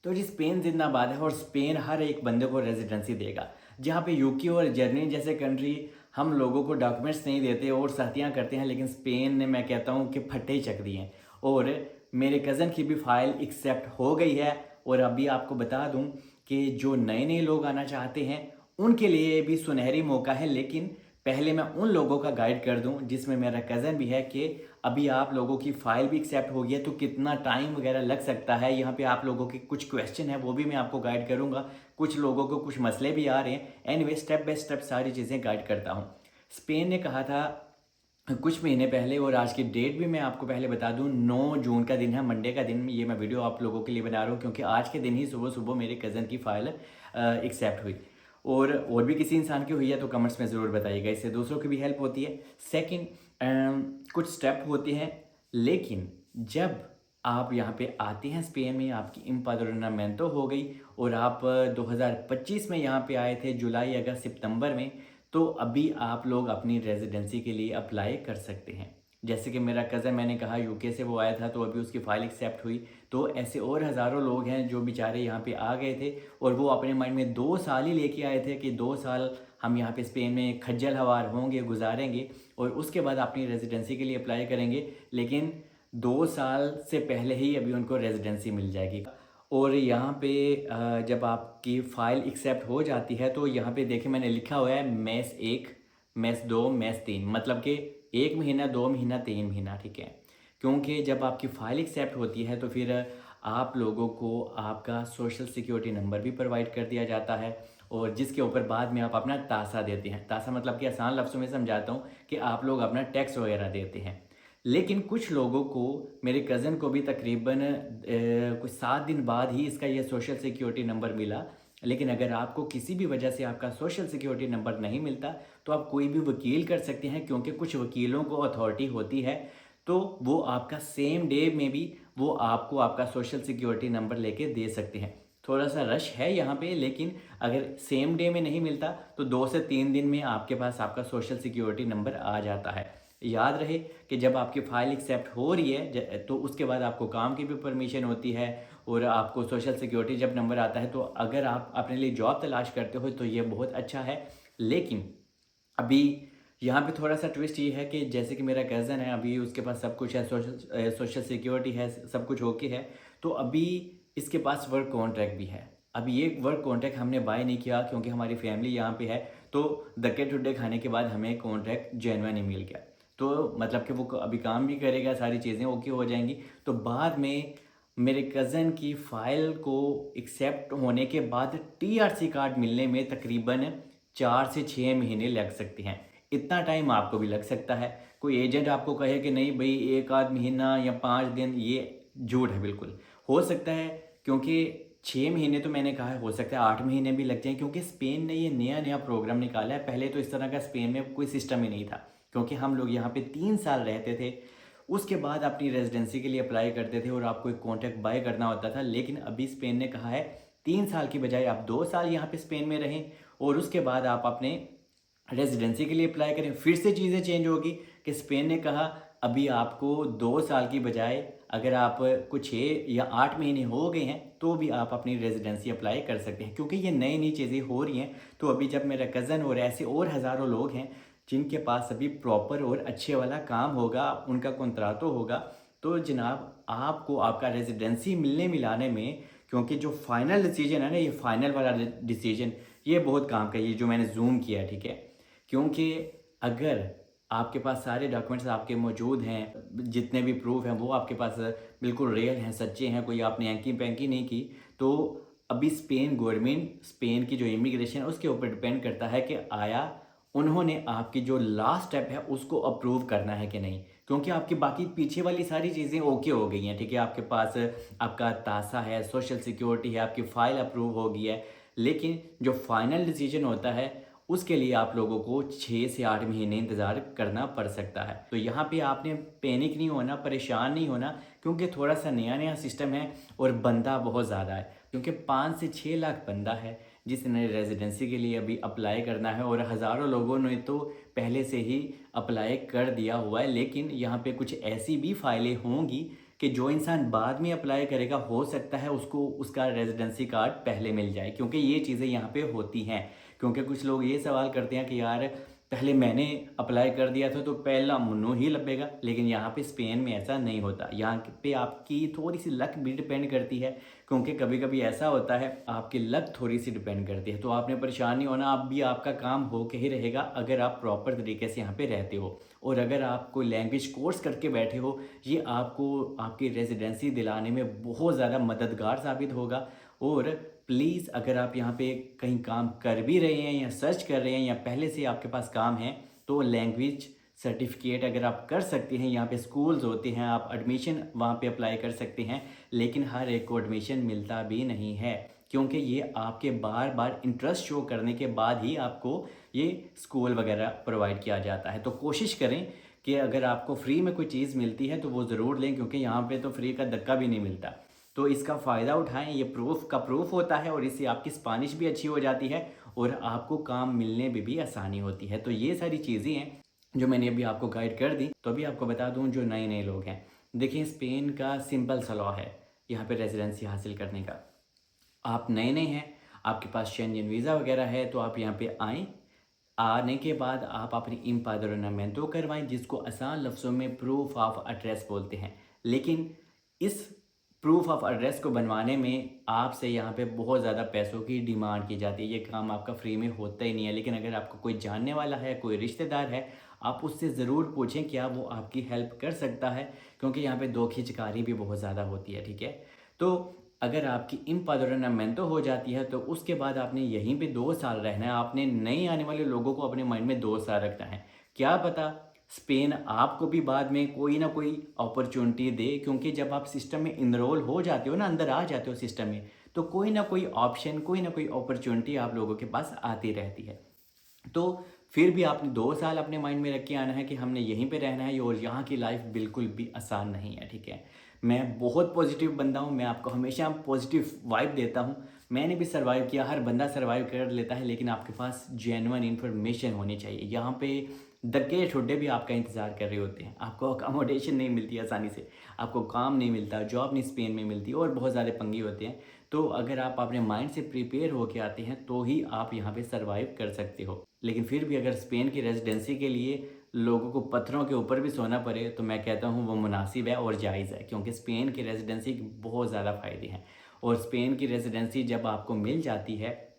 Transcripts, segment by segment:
तो जी स्पेन जिंदाबाद है और स्पेन हर एक बंदे को रेजिडेंसी देगा। जहाँ पे यूके और जर्मनी जैसे कंट्री हम लोगों को डॉक्यूमेंट्स नहीं देते और सहतियाँ करते हैं, लेकिन स्पेन ने मैं कहता हूँ कि फट्टे ही चक दिए हैं। और मेरे कज़न की भी फ़ाइल एक्सेप्ट हो गई है। और अभी आपको बता दूँ कि जो नए नए लोग आना चाहते हैं उनके लिए भी सुनहरी मौका है, लेकिन पहले मैं उन लोगों का गाइड कर दूं जिसमें मेरा कज़न भी है कि अभी आप लोगों की फ़ाइल भी एक्सेप्ट हो गई है तो कितना टाइम वगैरह लग सकता है। यहाँ पे आप लोगों के कुछ क्वेश्चन है वो भी मैं आपको गाइड करूँगा, कुछ लोगों को कुछ मसले भी आ रहे हैं। एनीवे स्टेप बाय स्टेप सारी चीज़ें गाइड करता हूँ। स्पेन ने कहा था कुछ महीने पहले, और आज की डेट भी मैं आपको पहले बता दूं, 9 जून का दिन है, मंडे का दिन। ये मैं वीडियो आप लोगों के लिए बना रहा हूँ क्योंकि आज के दिन ही सुबह सुबह मेरे कज़न की फ़ाइल एक्सेप्ट हुई। और भी किसी इंसान की हुई है तो कमेंट्स में ज़रूर बताइएगा, इससे दूसरों की भी हेल्प होती है। सेकंड, कुछ स्टेप होते हैं, लेकिन जब आप यहाँ पे आते हैं स्पेन में, आपकी इम्पाद्रोनामेंटो हो गई और आप 2025 में यहाँ पे आए थे, जुलाई अगस्त सितंबर में, तो अभी आप लोग अपनी रेजिडेंसी के लिए अप्लाई कर सकते हैं। जैसे कि मेरा कज़न, मैंने कहा यूके से वो आया था तो अभी उसकी फ़ाइल एक्सेप्ट हुई। तो ऐसे और हज़ारों लोग हैं जो बेचारे यहाँ पे आ गए थे और वो अपने माइंड में 2 साल ही लेके आए थे कि 2 साल हम यहाँ पे स्पेन में खज्जल हवार होंगे, गुजारेंगे और उसके बाद अपनी रेजिडेंसी के लिए अप्लाई करेंगे। लेकिन 2 साल से पहले ही अभी उनको रेजिडेंसी मिल जाएगी। और यहाँ पे जब आपकी फ़ाइल एक्सेप्ट हो जाती है तो यहाँ पे देखिए मैंने लिखा हुआ है मैस 1, मैस 2, मैस 3, मतलब कि 1 महीना, 2 महीना, 3 महीना, ठीक है। क्योंकि जब आपकी फ़ाइल एक्सेप्ट होती है तो फिर आप लोगों को आपका सोशल सिक्योरिटी नंबर भी प्रोवाइड कर दिया जाता है, और जिसके ऊपर बाद में आप अपना तासा देते हैं। तासा मतलब कि आसान लफ्ज़ों में समझाता हूँ कि आप लोग अपना टैक्स वगैरह देते हैं। लेकिन कुछ लोगों को, मेरे कज़न को भी तकरीबन कुछ 7 दिन बाद ही इसका ये सोशल सिक्योरिटी नंबर मिला। लेकिन अगर आपको किसी भी वजह से आपका सोशल सिक्योरिटी नंबर नहीं मिलता तो आप कोई भी वकील कर सकते हैं, क्योंकि कुछ वकीलों को अथॉरिटी होती है, तो वो आपका सेम डे में भी वो आपको आपका सोशल सिक्योरिटी नंबर लेके दे सकते हैं। थोड़ा सा रश है यहाँ पे, लेकिन अगर सेम डे में नहीं मिलता तो 2 से 3 दिन में आपके पास आपका सोशल सिक्योरिटी नंबर आ जाता है। याद रहे कि जब आपकी फ़ाइल एक्सेप्ट हो रही है तो उसके बाद आपको काम की भी परमिशन होती है और आपको सोशल सिक्योरिटी जब नंबर आता है, तो अगर आप अपने लिए जॉब तलाश करते हो तो ये बहुत अच्छा है। लेकिन अभी यहाँ पे थोड़ा सा ट्विस्ट ये है कि जैसे कि मेरा कज़न है, अभी उसके पास सब कुछ है, सोशल सिक्योरिटी है, सब कुछ ओके है, तो अभी इसके पास वर्क कॉन्ट्रैक्ट भी है। अभी ये वर्क कॉन्ट्रैक्ट हमने बाय नहीं किया क्योंकि हमारी फैमिली यहाँ पे है, तो धक्के ठुड्डे खाने के बाद हमें कॉन्ट्रैक्ट जेन्युइन ही मिल गया। तो मतलब कि वो अभी काम भी करेगा, सारी चीज़ें ओके हो जाएंगी, तो बाद में मेरे कज़न की फ़ाइल को एक्सेप्ट होने के बाद टीआरसी कार्ड मिलने में तकरीबन 4 से 6 महीने लग सकते हैं। इतना टाइम आपको भी लग सकता है। कोई एजेंट आपको कहे कि नहीं भाई 1 आध महीना या 5 दिन, ये झूठ है बिल्कुल। हो सकता है, क्योंकि 6 महीने तो मैंने कहा है, हो सकता है 8 महीने भी लग जाए, क्योंकि स्पेन ने ये नया नया प्रोग्राम निकाला है। पहले तो इस तरह का स्पेन में कोई सिस्टम ही नहीं था, क्योंकि हम लोग यहाँ पे 3 साल रहते थे, उसके बाद अपनी रेजिडेंसी के लिए अप्लाई करते थे और आपको एक कॉन्ट्रैक्ट बाय करना होता था। लेकिन अभी स्पेन ने कहा है 3 साल की बजाय आप 2 साल यहाँ पे स्पेन में रहें और उसके बाद आप अपने रेजिडेंसी के लिए अप्लाई करें। फिर से चीज़ें चेंज होगी कि स्पेन ने कहा अभी आपको 2 साल की बजाय, अगर आप कुछ 6 या 8 महीने हो गए हैं तो भी आप अपनी रेजिडेंसी अप्लाई कर सकते हैं, क्योंकि ये नई नई चीज़ें हो रही हैं। तो अभी जब मेरा कज़न और ऐसे और हज़ारों लोग हैं जिनके पास अभी प्रॉपर और अच्छे वाला काम होगा, उनका कॉन्ट्रातो होगा, तो जनाब आपको आपका रेजिडेंसी मिलने मिलाने में, क्योंकि जो फाइनल डिसीजन है ना, ये फाइनल वाला डिसीजन, ये बहुत काम का, ये जो मैंने जूम किया है, ठीक है। क्योंकि अगर आपके पास सारे डॉक्यूमेंट्स आपके मौजूद हैं, जितने भी प्रूफ हैं वो आपके पास बिल्कुल रियल हैं, सच्चे हैं, कोई आपने एंकी पैंकी नहीं की, तो अभी स्पेन गवर्नमेंट, स्पेन की जो इमिग्रेशन है उसके ऊपर डिपेंड करता है कि आया उन्होंने आपकी जो लास्ट स्टेप है उसको अप्रूव करना है कि नहीं। क्योंकि आपकी बाकी पीछे वाली सारी चीज़ें ओके हो गई हैं, ठीक है, आपके पास आपका तासा है, सोशल सिक्योरिटी है, आपकी फ़ाइल अप्रूव हो गई है, लेकिन जो फाइनल डिसीजन होता है उसके लिए आप लोगों को 6 से 8 महीने इंतज़ार करना पड़ सकता है। तो यहाँ पे आपने पैनिक नहीं होना, परेशान नहीं होना, क्योंकि थोड़ा सा नया नया सिस्टम है और बंदा बहुत ज़्यादा है, क्योंकि 5 से 6 लाख बंदा है जिसने रेजिडेंसी के लिए अभी अप्लाई करना है, और हज़ारों लोगों ने तो पहले से ही अप्लाई कर दिया हुआ है। लेकिन यहाँ पे कुछ ऐसी भी फाइलें होंगी कि जो इंसान बाद में अप्लाई करेगा हो सकता है उसको उसका रेजिडेंसी कार्ड पहले मिल जाए, क्योंकि ये चीज़ें यहाँ पे होती हैं। क्योंकि कुछ लोग ये सवाल करते हैं कि यार पहले मैंने अप्लाई कर दिया था तो पहला मुन्नो ही लबेगा, लेकिन यहाँ पे स्पेन में ऐसा नहीं होता। यहाँ पे आपकी थोड़ी सी लक भी डिपेंड करती है, क्योंकि कभी कभी ऐसा होता है आपकी लक थोड़ी सी डिपेंड करती है। तो आपने परेशान नहीं होना, आप भी आपका काम हो के ही रहेगा अगर आप प्रॉपर तरीके से यहाँ पे रहते हो। और अगर आप कोई लैंग्वेज कोर्स करके बैठे हो, ये आपको आपकी रेजिडेंसी दिलाने में बहुत ज़्यादा मददगार साबित होगा। और प्लीज़ अगर आप यहाँ पे कहीं काम कर भी रहे हैं या सर्च कर रहे हैं या पहले से आपके पास काम है, तो लैंग्वेज सर्टिफिकेट अगर आप कर सकते हैं, यहाँ पे स्कूल्स होते हैं, आप एडमिशन वहाँ पे अप्लाई कर सकते हैं। लेकिन हर एक को एडमिशन मिलता भी नहीं है, क्योंकि ये आपके बार बार इंटरेस्ट शो करने के बाद ही आपको ये स्कूल वगैरह प्रोवाइड किया जाता है। तो कोशिश करें कि अगर आपको फ्री में कोई चीज़ मिलती है तो वो ज़रूर लें, क्योंकि यहाँ पे तो फ्री का धक्का भी नहीं मिलता। तो इसका फ़ायदा उठाएं, ये प्रूफ होता है और इससे आपकी स्पेनिश भी अच्छी हो जाती है और आपको काम मिलने में भी आसानी होती है। तो ये सारी चीज़ें हैं जो मैंने अभी आपको गाइड कर दी। तो अभी आपको बता दूं, जो नए नए लोग हैं, देखिए स्पेन का सिंपल सा लॉ है यहाँ पे रेजिडेंसी हासिल करने का। आप नए नए हैं, आपके पास शेंजन वीज़ा वगैरह है, तो आप यहाँ पे आएँ। आने के बाद आप अपनी इम्पादोरनामेंटो करवाएं, जिसको आसान लफ्ज़ों में प्रूफ ऑफ एड्रेस बोलते हैं। लेकिन इस प्रूफ ऑफ एड्रेस को बनवाने में आपसे यहाँ पे बहुत ज़्यादा पैसों की डिमांड की जाती है। ये काम आपका फ्री में होता ही नहीं है। लेकिन अगर आपको कोई जानने वाला है, कोई रिश्तेदार है, आप उससे ज़रूर पूछें क्या वो आपकी हेल्प कर सकता है, क्योंकि यहाँ पे दो खिचकारी भी बहुत ज़्यादा होती है। ठीक है, तो अगर आपकी इम्पादोरनामेंटो हो जाती है तो उसके बाद आपने यहीं पे 2 साल रहना है। आपने नए आने वाले लोगों को अपने माइंड में 2 साल रखना है। क्या पता स्पेन आपको भी बाद में कोई ना कोई अपॉर्चुनिटी दे, क्योंकि जब आप सिस्टम में इनरोल हो जाते हो ना, अंदर आ जाते हो सिस्टम में, तो कोई ना कोई ऑप्शन, कोई ना कोई अपॉर्चुनिटी आप लोगों के पास आती रहती है। तो फिर भी आपने 2 साल अपने माइंड में रख के आना है कि हमने यहीं पे रहना है, और यहाँ की लाइफ बिल्कुल भी आसान नहीं है। ठीक है, मैं बहुत पॉजिटिव बंदा हूँ, मैं आपको हमेशा पॉजिटिव वाइब देता हूँ। मैंने भी सर्वाइव किया, हर बंदा सर्वाइव कर लेता है, लेकिन आपके पास जेन्युइन इन्फॉर्मेशन होनी चाहिए। यहाँ पे धक्के ठुड्डे भी आपका इंतज़ार कर रहे होते हैं, आपको अकोमोडेशन नहीं मिलती आसानी से, आपको काम नहीं मिलता, जॉब नहीं स्पेन में मिलती, और बहुत सारे पंगे होते हैं। तो अगर आप अपने माइंड से प्रिपेयर होके आते हैं तो ही आप यहाँ पे सर्वाइव कर सकते हो। लेकिन फिर भी अगर स्पेन की रेजिडेंसी के लिए लोगों को पत्थरों के ऊपर भी सोना पड़े, तो मैं कहता हूँ वो मुनासिब है और जायज़ है, क्योंकि स्पेन की रेजिडेंसी के बहुत ज़्यादा फ़ायदे हैं। और स्पेन की रेजिडेंसी जब आपको मिल जाती है,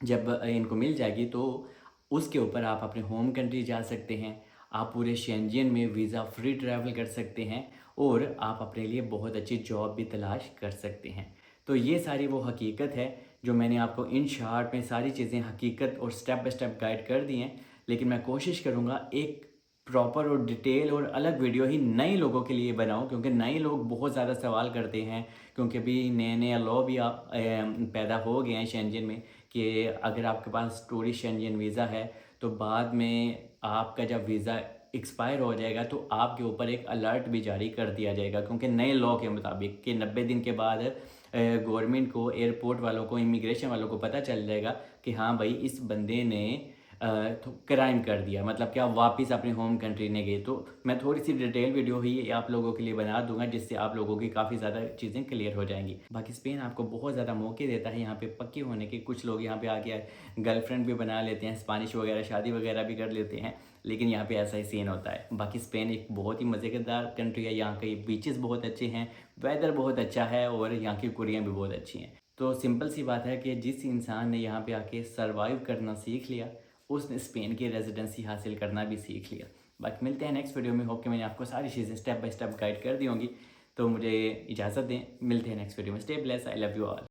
जब इनको मिल जाएगी, तो उसके ऊपर आप अपने होम कंट्री जा सकते हैं, आप पूरे शेंजन में वीज़ा फ्री ट्रैवल कर सकते हैं, और आप अपने लिए बहुत अच्छी जॉब भी तलाश कर सकते हैं। तो ये सारी वो हकीकत है जो मैंने आपको इन शॉर्ट में सारी चीज़ें हकीकत और स्टेप बाय स्टेप गाइड कर दी हैं। लेकिन मैं कोशिश करूँगा एक प्रॉपर और डिटेल और अलग वीडियो ही नए लोगों के लिए बनाऊं, क्योंकि नए लोग बहुत ज़्यादा सवाल करते हैं, क्योंकि अभी नए नए लॉ भी आप पैदा हो गए हैं शेंजन में, कि अगर आपके पास टूरिस्ट शेंजन वीज़ा है तो बाद में आपका जब वीज़ा एक्सपायर हो जाएगा तो आपके ऊपर एक अलर्ट भी जारी कर दिया जाएगा, क्योंकि नए लॉ के मुताबिक कि 90 दिन के बाद गवर्नमेंट को, एयरपोर्ट वालों को, इमिग्रेशन वालों को पता चल जाएगा कि हाँ भाई इस बंदे ने तो क्राइम कर दिया, मतलब कि आप वापस अपने होम कंट्री ने गए। तो मैं थोड़ी सी डिटेल वीडियो ही आप लोगों के लिए बना दूंगा, जिससे आप लोगों की काफ़ी ज़्यादा चीज़ें क्लियर हो जाएंगी। बाकी स्पेन आपको बहुत ज़्यादा मौके देता है यहाँ पे पक्के होने के। कुछ लोग यहाँ पे आके गर्लफ्रेंड भी बना लेते हैं, स्पेनिश वगैरह शादी वगैरह भी कर लेते हैं, लेकिन यहाँ पे ऐसा ही सीन होता है। बाकी स्पेन एक बहुत ही मज़ेदार कंट्री है, यहाँ के बीचेस बहुत अच्छे हैं, वेदर बहुत अच्छा है, और यहाँ की कुड़ियाँ भी बहुत अच्छी हैं। तो सिंपल सी बात है कि जिस इंसान ने यहाँ पे आके सर्वाइव करना सीख लिया, उसने स्पेन की रेजिडेंसी हासिल करना भी सीख लिया। बाकी मिलते हैं नेक्स्ट वीडियो में। होप कि मैंने आपको सारी चीज़ें स्टेप बाय स्टेप गाइड कर दी होंगी। तो मुझे इजाज़त दें, मिलते हैं नेक्स्ट वीडियो में। Stay bless, I love you all.